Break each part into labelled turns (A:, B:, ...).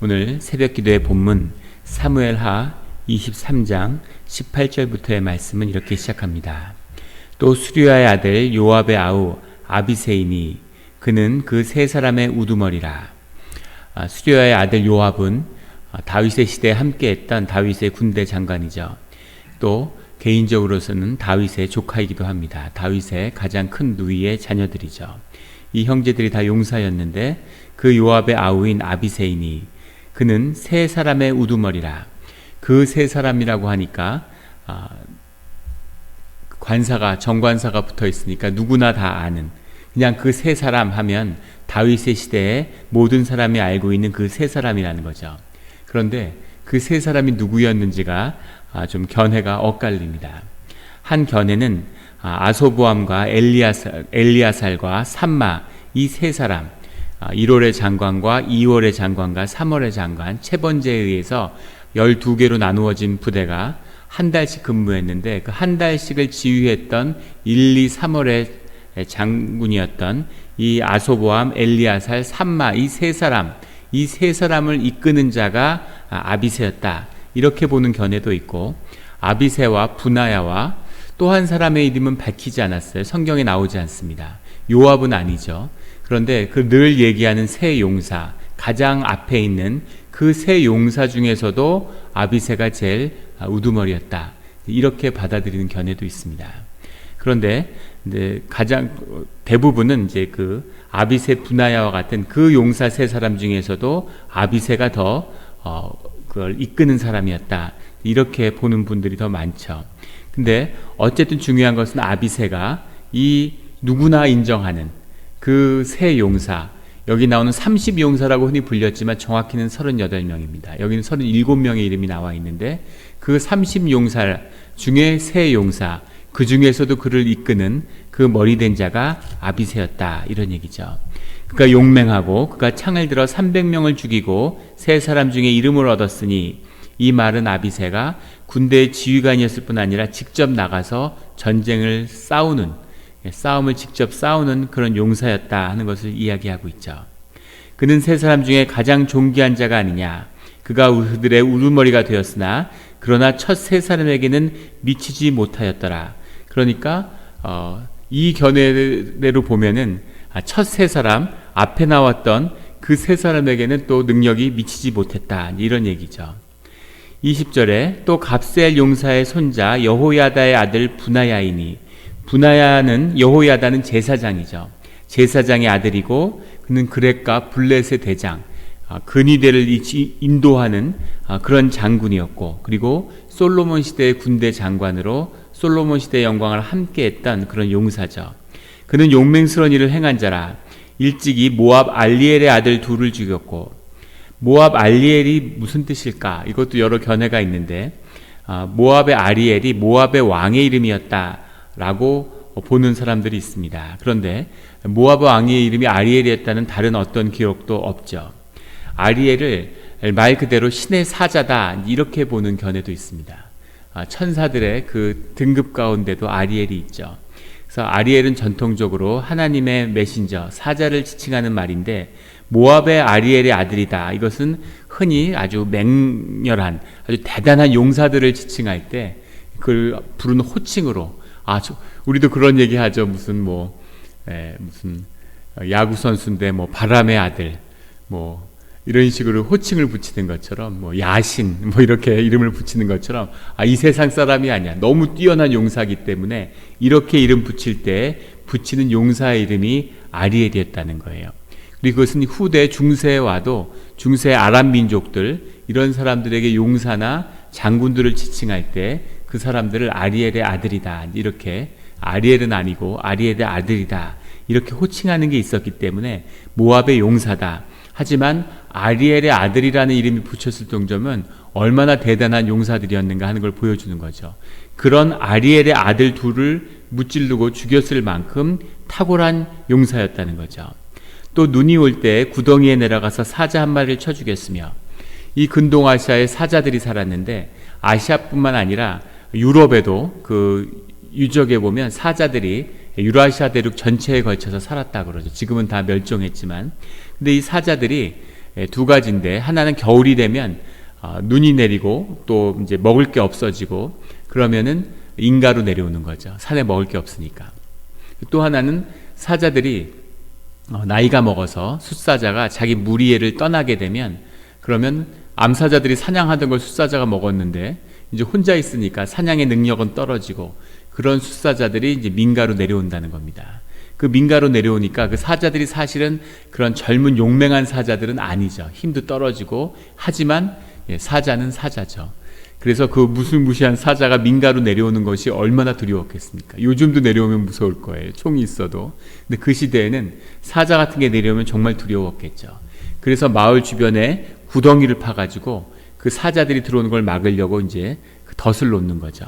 A: 오늘 새벽 기도의 본문 사무엘하 23장 18절부터의 말씀은 이렇게 시작합니다. 또 수리아의 아들 요압의 아우 아비새이니 그는 그 세 사람의 우두머리라. 수리아의 아들 요압은 다윗의 시대에 함께했던 다윗의 군대 장관이죠. 또 개인적으로서는 다윗의 조카이기도 합니다. 다윗의 가장 큰 누이의 자녀들이죠. 이 형제들이 다 용사였는데 그 요압의 아우인 아비새이니 그는 세 사람의 우두머리라. 그 세 사람이라고 하니까 정관사가 붙어 있으니까 누구나 다 아는, 그냥 그 세 사람 하면 다윗의 시대에 모든 사람이 알고 있는 그 세 사람이라는 거죠. 그런데 그 세 사람이 누구였는지가 좀 견해가 엇갈립니다. 한 견해는 아소보암과 엘리아살과 삼마 이 세 사람, 1월의 장관과 2월의 장관과 3월의 장관 채번제에 의해서 12개로 나누어진 부대가 한 달씩 근무했는데 그 한 달씩을 지휘했던 1, 2, 3월의 장군이었던 이 아소보암, 엘리아살, 삼마 이 세 사람을 이끄는 자가 아비새였다. 이렇게 보는 견해도 있고, 아비새와 분하야와 또 한 사람의 이름은 밝히지 않았어요. 성경에 나오지 않습니다. 요압은 아니죠. 그런데 그 늘 얘기하는 세 용사, 가장 앞에 있는 그 세 용사 중에서도 아비새가 제일 우두머리였다. 이렇게 받아들이는 견해도 있습니다. 그런데 가장 대부분은 이제 그 아비새, 분하야와 같은 그 용사 세 사람 중에서도 아비새가 더 그걸 이끄는 사람이었다. 이렇게 보는 분들이 더 많죠. 근데 어쨌든 중요한 것은 아비새가 이 누구나 인정하는 그 세 용사, 여기 나오는 30용사라고 흔히 불렸지만 정확히는 38명입니다. 여기는 37명의 이름이 나와 있는데 그 30용사 중에 세 용사, 그 중에서도 그를 이끄는 그 머리된 자가 아비새였다. 이런 얘기죠. 그가 용맹하고 그가 창을 들어 300명을 죽이고 세 사람 중에 이름을 얻었으니, 이 말은 아비새가 군대의 지휘관이었을 뿐 아니라 직접 나가서 싸움을 직접 싸우는 그런 용사였다 하는 것을 이야기하고 있죠. 그는 세 사람 중에 가장 존귀한 자가 아니냐. 그가 그들의 우두머리가 되었으나 그러나 첫 세 사람에게는 미치지 못하였더라. 그러니까 이 견해대로 보면은 첫 세 사람 앞에 나왔던 그 세 사람에게는 또 능력이 미치지 못했다. 이런 얘기죠. 20절에 또 갑셀 용사의 손자 여호야다의 아들 분하야이니, 분하야는 여호야다는 제사장이죠. 제사장의 아들이고 그는 그렉과 블렛의 대장, 근위대를 인도하는 그런 장군이었고, 그리고 솔로몬 시대의 군대 장관으로 솔로몬 시대의 영광을 함께했던 그런 용사죠. 그는 용맹스러운 일을 행한 자라. 일찍이 모압 알리엘의 아들 둘을 죽였고, 모압 알리엘이 무슨 뜻일까? 이것도 여러 견해가 있는데, 모압의 아리엘이 모압의 왕의 이름이었다라고 보는 사람들이 있습니다. 그런데 모압 왕의 이름이 아리엘이었다는 다른 어떤 기록도 없죠. 아리엘을 말 그대로 신의 사자다 이렇게 보는 견해도 있습니다. 천사들의 그 등급 가운데도 아리엘이 있죠. 그래서 아리엘은 전통적으로 하나님의 메신저, 사자를 지칭하는 말인데, 모압의 아리엘의 아들이다. 이것은 흔히 아주 맹렬한, 아주 대단한 용사들을 지칭할 때 그걸 부르는 호칭으로, 우리도 그런 얘기 하죠. 무슨 야구 선수인데 바람의 아들, 이런 식으로 호칭을 붙이는 것처럼, 야신, 이렇게 이름을 붙이는 것처럼, 이 세상 사람이 아니야. 너무 뛰어난 용사이기 때문에 이렇게 이름 붙일 때 붙이는 용사의 이름이 아리엘이었다는 거예요. 그리고 그것은 후대 중세와도 중세 아랍 민족들, 이런 사람들에게 용사나 장군들을 지칭할 때 그 사람들을 아리엘의 아들이다. 이렇게, 아리엘은 아니고 아리엘의 아들이다. 이렇게 호칭하는 게 있었기 때문에 모압의 용사다. 하지만 아리엘의 아들이라는 이름이 붙였을 정도면 얼마나 대단한 용사들이었는가 하는 걸 보여주는 거죠. 그런 아리엘의 아들 둘을 무찌르고 죽였을 만큼 탁월한 용사였다는 거죠. 또 눈이 올 때 구덩이에 내려가서 사자 한 마리를 쳐 죽였으며, 이 근동아시아에 사자들이 살았는데 아시아뿐만 아니라 유럽에도 그 유적에 보면 사자들이 유라시아 대륙 전체에 걸쳐서 살았다고 그러죠. 지금은 다 멸종했지만, 근데 이 사자들이 두 가지인데, 하나는 겨울이 되면 눈이 내리고 또 이제 먹을 게 없어지고 그러면은 인가로 내려오는 거죠. 산에 먹을 게 없으니까. 또 하나는 사자들이 나이가 먹어서 숫사자가 자기 무리를 떠나게 되면, 그러면 암사자들이 사냥하던 걸 숫사자가 먹었는데 이제 혼자 있으니까 사냥의 능력은 떨어지고, 그런 숫사자들이 이제 민가로 내려온다는 겁니다. 그 민가로 내려오니까 그 사자들이 사실은 그런 젊은 용맹한 사자들은 아니죠. 힘도 떨어지고, 하지만 사자는 사자죠. 그래서 그 무시무시한 사자가 민가로 내려오는 것이 얼마나 두려웠겠습니까? 요즘도 내려오면 무서울 거예요. 총이 있어도. 근데 그 시대에는 사자 같은 게 내려오면 정말 두려웠겠죠. 그래서 마을 주변에 구덩이를 파가지고 그 사자들이 들어오는 걸 막으려고 이제 덫을 놓는 거죠.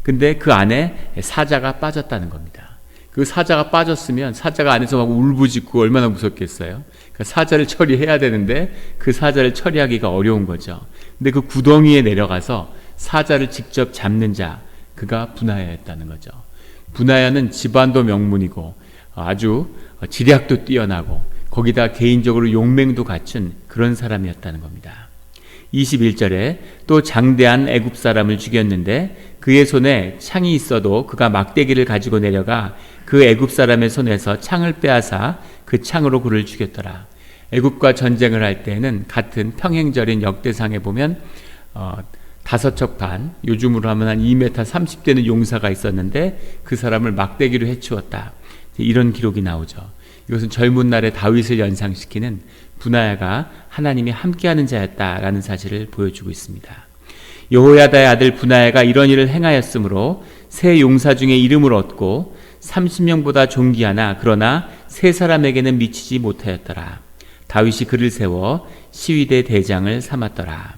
A: 근데 그 안에 사자가 빠졌다는 겁니다. 그 사자가 빠졌으면 사자가 안에서 막 울부짖고 얼마나 무섭겠어요. 그러니까 사자를 처리해야 되는데 그 사자를 처리하기가 어려운 거죠. 근데 그 구덩이에 내려가서 사자를 직접 잡는 자, 그가 분하야였다는 거죠. 분하야는 집안도 명문이고 아주 지략도 뛰어나고 거기다 개인적으로 용맹도 갖춘 그런 사람이었다는 겁니다. 21절에 또 장대한 애굽 사람을 죽였는데 그의 손에 창이 있어도 그가 막대기를 가지고 내려가 그 애굽 사람의 손에서 창을 빼앗아 그 창으로 그를 죽였더라. 애굽과 전쟁을 할 때는 같은 평행절인 역대상에 보면 5척 반, 요즘으로 하면 한 2m 30되는 용사가 있었는데 그 사람을 막대기로 해치웠다. 이런 기록이 나오죠. 이것은 젊은 날의 다윗을 연상시키는 분하야가 하나님이 함께하는 자였다라는 사실을 보여주고 있습니다. 여호야다의 아들 분하야가 이런 일을 행하였으므로 세 용사 중에 이름을 얻고 30명보다 존귀하나 그러나 세 사람에게는 미치지 못하였더라. 다윗이 그를 세워 시위대 대장을 삼았더라.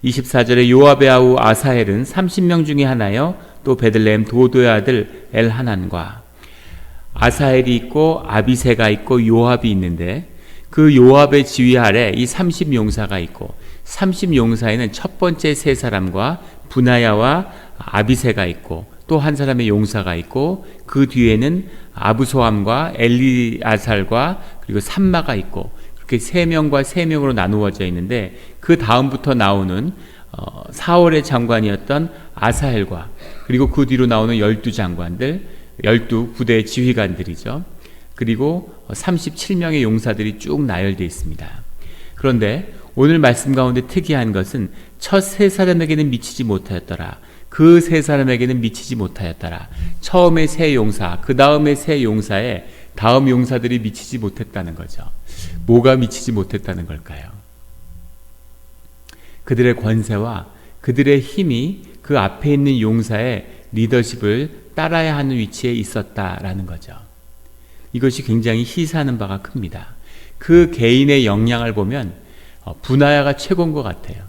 A: 24절에 요압의 아우 아사헬은 30명 중에 하나여 또 베들레헴 도도의 아들 엘하난과, 아사헬이 있고 아비새가 있고 요압이 있는데 그 요압의 지휘 아래 이 30용사가 있고, 30용사에는 첫 번째 세 사람과 분하야와 아비새가 있고 또 한 사람의 용사가 있고, 그 뒤에는 아부소함과 엘리아살과 그리고 삼마가 있고, 그렇게 3명과 3명으로 나누어져 있는데 그 다음부터 나오는 4월의 장관이었던 아사헬과 그리고 그 뒤로 나오는 12장관들, 12부대의 지휘관들이죠. 그리고 37명의 용사들이 쭉 나열되어 있습니다. 그런데 오늘 말씀 가운데 특이한 것은 첫 세 사람에게는 미치지 못하였더라. 그 세 사람에게는 미치지 못하였더라. 처음에 세 용사, 그 다음에 세 용사에 다음 용사들이 미치지 못했다는 거죠. 뭐가 미치지 못했다는 걸까요? 그들의 권세와 그들의 힘이 그 앞에 있는 용사의 리더십을 따라야 하는 위치에 있었다라는 거죠. 이것이 굉장히 시사하는 바가 큽니다. 그 개인의 역량을 보면 분하야가 최고인 것 같아요.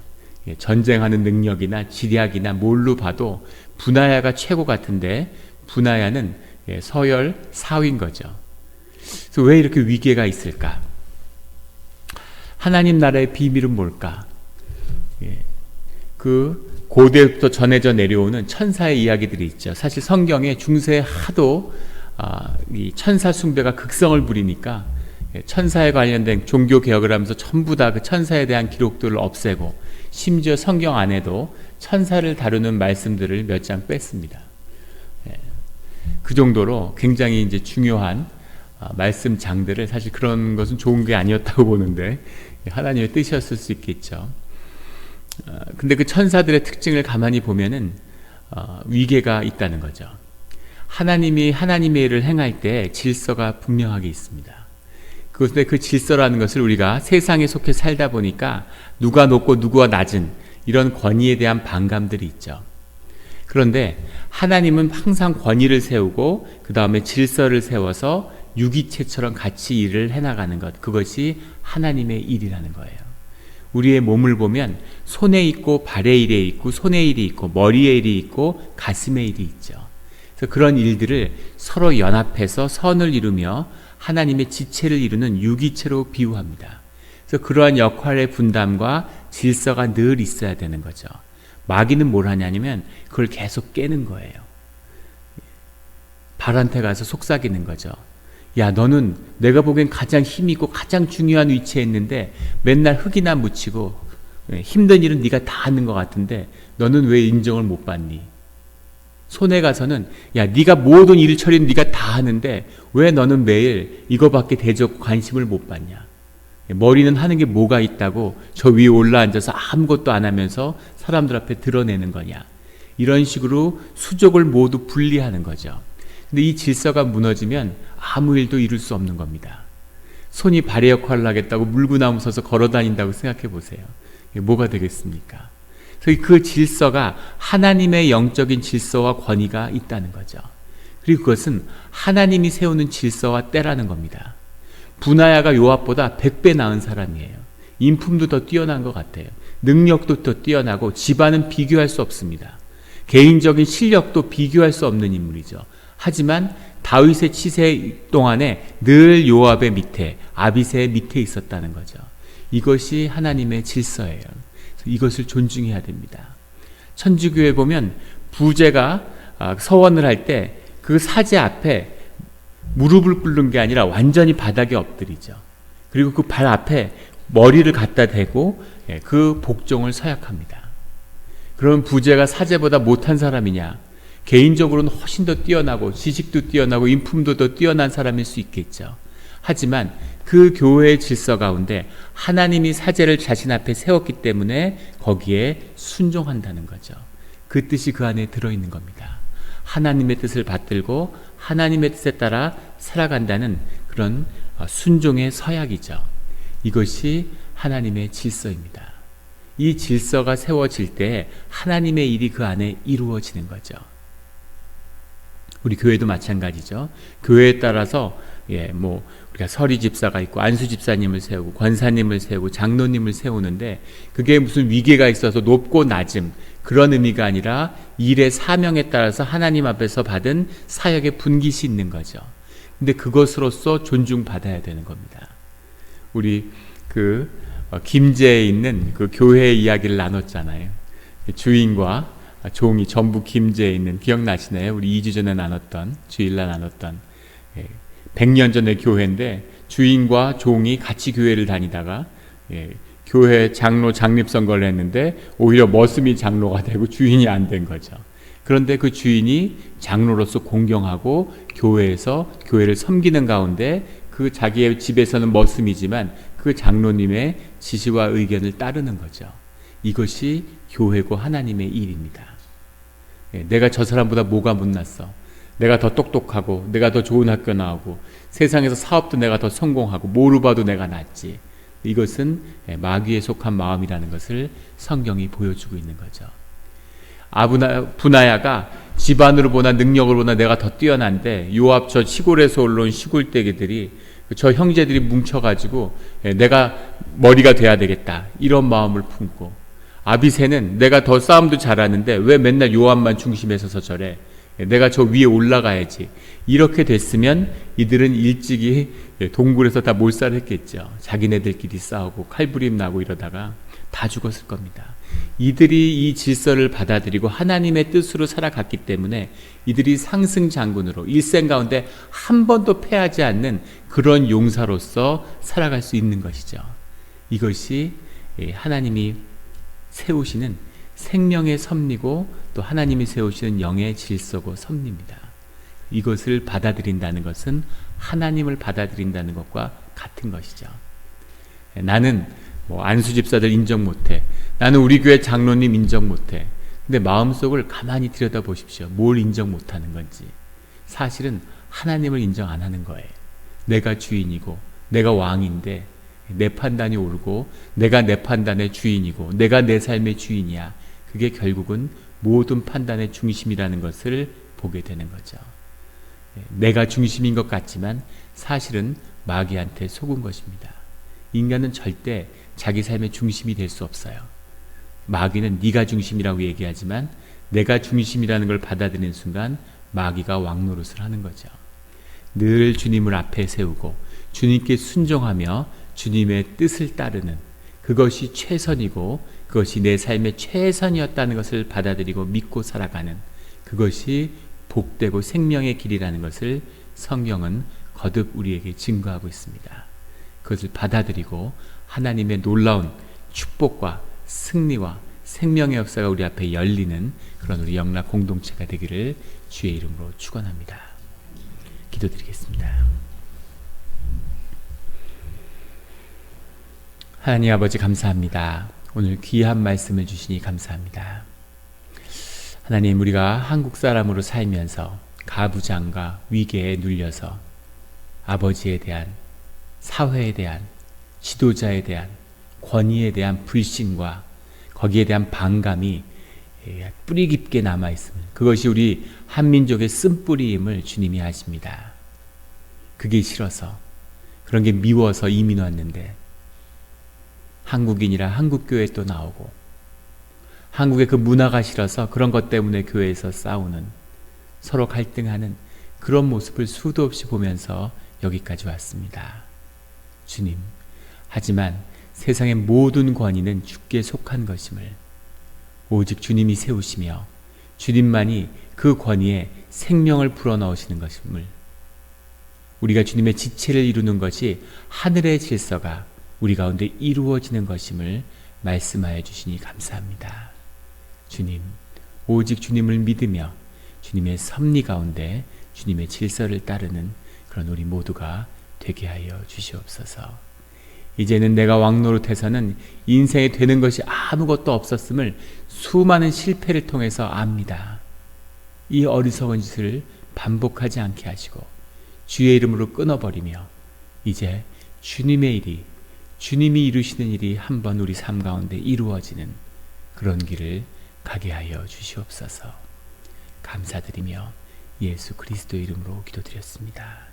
A: 전쟁하는 능력이나 지략이나 뭘로 봐도 분하야가 최고 같은데 분하야는 서열 4위인 거죠. 그래서 왜 이렇게 위계가 있을까? 하나님 나라의 비밀은 뭘까? 그 고대부터 전해져 내려오는 천사의 이야기들이 있죠. 사실 성경에 중세에 하도 이 천사 숭배가 극성을 부리니까 천사에 관련된 종교 개혁을 하면서 전부 다 그 천사에 대한 기록들을 없애고, 심지어 성경 안에도 천사를 다루는 말씀들을 몇 장 뺐습니다. 그 정도로 굉장히 이제 중요한 말씀 장들을, 사실 그런 것은 좋은 게 아니었다고 보는데 하나님의 뜻이었을 수 있겠죠. 근데 그 천사들의 특징을 가만히 보면은 위계가 있다는 거죠. 하나님이 하나님의 일을 행할 때 질서가 분명하게 있습니다. 그런데 그 질서라는 것을 우리가 세상에 속해 살다 보니까 누가 높고 누구가 낮은 이런 권위에 대한 반감들이 있죠. 그런데 하나님은 항상 권위를 세우고 그 다음에 질서를 세워서 유기체처럼 같이 일을 해나가는 것, 그것이 하나님의 일이라는 거예요. 우리의 몸을 보면 손에 있고 발에 일이 있고 손에 일이 있고 머리에 일이 있고 가슴에 일이 있죠. 그래서 그런 일들을 서로 연합해서 선을 이루며 하나님의 지체를 이루는 유기체로 비유합니다. 그래서 그러한 역할의 분담과 질서가 늘 있어야 되는 거죠. 마귀는 뭘 하냐면 그걸 계속 깨는 거예요. 발한테 가서 속삭이는 거죠. 야, 너는 내가 보기엔 가장 힘있고 가장 중요한 위치에 있는데 맨날 흙이나 묻히고 힘든 일은 네가 다 하는 것 같은데 너는 왜 인정을 못 받니? 손해 가서는 야, 네가 모든 일 처리는 네가 다 하는데 왜 너는 매일 이거밖에 대접 관심을 못 받냐? 머리는 하는 게 뭐가 있다고 저 위에 올라앉아서 아무것도 안 하면서 사람들 앞에 드러내는 거냐? 이런 식으로 수족을 모두 분리하는 거죠. 근데 이 질서가 무너지면 아무 일도 이룰 수 없는 겁니다. 손이 발의 역할을 하겠다고 물구나무 서서 걸어 다닌다고 생각해 보세요. 뭐가 되겠습니까? 그래서 그 질서가 하나님의 영적인 질서와 권위가 있다는 거죠. 그리고 그것은 하나님이 세우는 질서와 때라는 겁니다. 분하야가 요압보다 100배 나은 사람이에요. 인품도 더 뛰어난 것 같아요. 능력도 더 뛰어나고 집안은 비교할 수 없습니다. 개인적인 실력도 비교할 수 없는 인물이죠. 하지만 다윗의 치세 동안에 늘 요압의 밑에, 아비새의 밑에 있었다는 거죠. 이것이 하나님의 질서예요. 이것을 존중해야 됩니다. 천주교에 보면 부제가 서원을 할 때 그 사제 앞에 무릎을 꿇는 게 아니라 완전히 바닥에 엎드리죠. 그리고 그 발 앞에 머리를 갖다 대고 그 복종을 서약합니다. 그럼 부제가 사제보다 못한 사람이냐? 개인적으로는 훨씬 더 뛰어나고 지식도 뛰어나고 인품도 더 뛰어난 사람일 수 있겠죠. 하지만 그 교회의 질서 가운데 하나님이 사제를 자신 앞에 세웠기 때문에 거기에 순종한다는 거죠. 그 뜻이 그 안에 들어있는 겁니다. 하나님의 뜻을 받들고 하나님의 뜻에 따라 살아간다는 그런 순종의 서약이죠. 이것이 하나님의 질서입니다. 이 질서가 세워질 때 하나님의 일이 그 안에 이루어지는 거죠. 우리 교회도 마찬가지죠. 교회에 따라서 우리가 서리 집사가 있고 안수 집사님을 세우고 권사님을 세우고 장로님을 세우는데 그게 무슨 위계가 있어서 높고 낮음 그런 의미가 아니라 일의 사명에 따라서 하나님 앞에서 받은 사역의 분깃이 있는 거죠. 근데 그것으로서 존중받아야 되는 겁니다. 우리 김제에 있는 그 교회의 이야기를 나눴잖아요. 주인과 종이 전북 김제에 있는 기억나시나요? 우리 2주 전에 주일날 나눴던 100년 전의 교회인데 주인과 종이 같이 교회를 다니다가 교회 장로 장립 선거를 했는데 오히려 머슴이 장로가 되고 주인이 안 된 거죠. 그런데 그 주인이 장로로서 공경하고 교회에서 교회를 섬기는 가운데 그 자기의 집에서는 머슴이지만 그 장로님의 지시와 의견을 따르는 거죠. 이것이 교회고 하나님의 일입니다. 내가 저 사람보다 뭐가 못났어? 내가 더 똑똑하고 내가 더 좋은 학교 나오고 세상에서 사업도 내가 더 성공하고 뭐로 봐도 내가 낫지. 이것은 마귀에 속한 마음이라는 것을 성경이 보여주고 있는 거죠. 분하야가 집안으로 보나 능력을 보나 내가 더 뛰어난데 요압 저 시골에서 올라온 시골떼기들이 저 형제들이 뭉쳐가지고 내가 머리가 돼야 되겠다 이런 마음을 품고 아비새는 내가 더 싸움도 잘하는데 왜 맨날 요압만 중심에 서서 저래? 내가 저 위에 올라가야지. 이렇게 됐으면 이들은 일찍이 동굴에서 다 몰살했겠죠. 자기네들끼리 싸우고 칼부림 나고 이러다가 다 죽었을 겁니다. 이들이 이 질서를 받아들이고 하나님의 뜻으로 살아갔기 때문에 이들이 상승장군으로 일생 가운데 한 번도 패하지 않는 그런 용사로서 살아갈 수 있는 것이죠. 이것이 하나님이 세우시는 생명의 섭리고 또 하나님이 세우시는 영의 질서고 섭리입니다. 이것을 받아들인다는 것은 하나님을 받아들인다는 것과 같은 것이죠. 나는 안수 집사들 인정 못해. 나는 우리 교회 장로님 인정 못해. 근데 마음속을 가만히 들여다보십시오. 뭘 인정 못하는 건지. 사실은 하나님을 인정 안 하는 거예요. 내가 주인이고 내가 왕인데 내 판단이 옳고 내가 내 판단의 주인이고 내가 내 삶의 주인이야. 그게 결국은 모든 판단의 중심이라는 것을 보게 되는 거죠. 내가 중심인 것 같지만 사실은 마귀한테 속은 것입니다. 인간은 절대 자기 삶의 중심이 될 수 없어요. 마귀는 네가 중심이라고 얘기하지만 내가 중심이라는 걸 받아들이는 순간 마귀가 왕노릇을 하는 거죠. 늘 주님을 앞에 세우고 주님께 순종하며 주님의 뜻을 따르는 그것이 최선이고 그것이 내 삶의 최선이었다는 것을 받아들이고 믿고 살아가는 그것이 복되고 생명의 길이라는 것을 성경은 거듭 우리에게 증거하고 있습니다. 그것을 받아들이고 하나님의 놀라운 축복과 승리와 생명의 역사가 우리 앞에 열리는 그런 우리 영락 공동체가 되기를 주의 이름으로 축원합니다. 기도드리겠습니다. 하나님 아버지 감사합니다. 오늘 귀한 말씀을 주시니 감사합니다. 하나님, 우리가 한국 사람으로 살면서 가부장과 위계에 눌려서 아버지에 대한, 사회에 대한, 지도자에 대한, 권위에 대한 불신과 거기에 대한 반감이 뿌리 깊게 남아있음을, 그것이 우리 한민족의 쓴뿌리임을 주님이 아십니다. 그게 싫어서, 그런 게 미워서 이민 왔는데 한국인이라 한국교회에 또 나오고, 한국의 그 문화가 싫어서 그런 것 때문에 교회에서 싸우는, 서로 갈등하는 그런 모습을 수도 없이 보면서 여기까지 왔습니다. 주님, 하지만 세상의 모든 권위는 주께 속한 것임을 오직 주님이 세우시며 주님만이 그 권위에 생명을 불어넣으시는 것임을, 우리가 주님의 지체를 이루는 것이 하늘의 질서가 우리 가운데 이루어지는 것임을 말씀하여 주시니 감사합니다. 주님, 오직 주님을 믿으며 주님의 섭리 가운데 주님의 질서를 따르는 그런 우리 모두가 되게 하여 주시옵소서. 이제는 내가 왕노릇해서는 인생에 되는 것이 아무것도 없었음을 수많은 실패를 통해서 압니다. 이 어리석은 짓을 반복하지 않게 하시고 주의 이름으로 끊어버리며 이제 주님의 일이, 주님이 이루시는 일이 한번 우리 삶 가운데 이루어지는 그런 길을 가게 하여 주시옵소서. 감사드리며 예수 그리스도 이름으로 기도드렸습니다.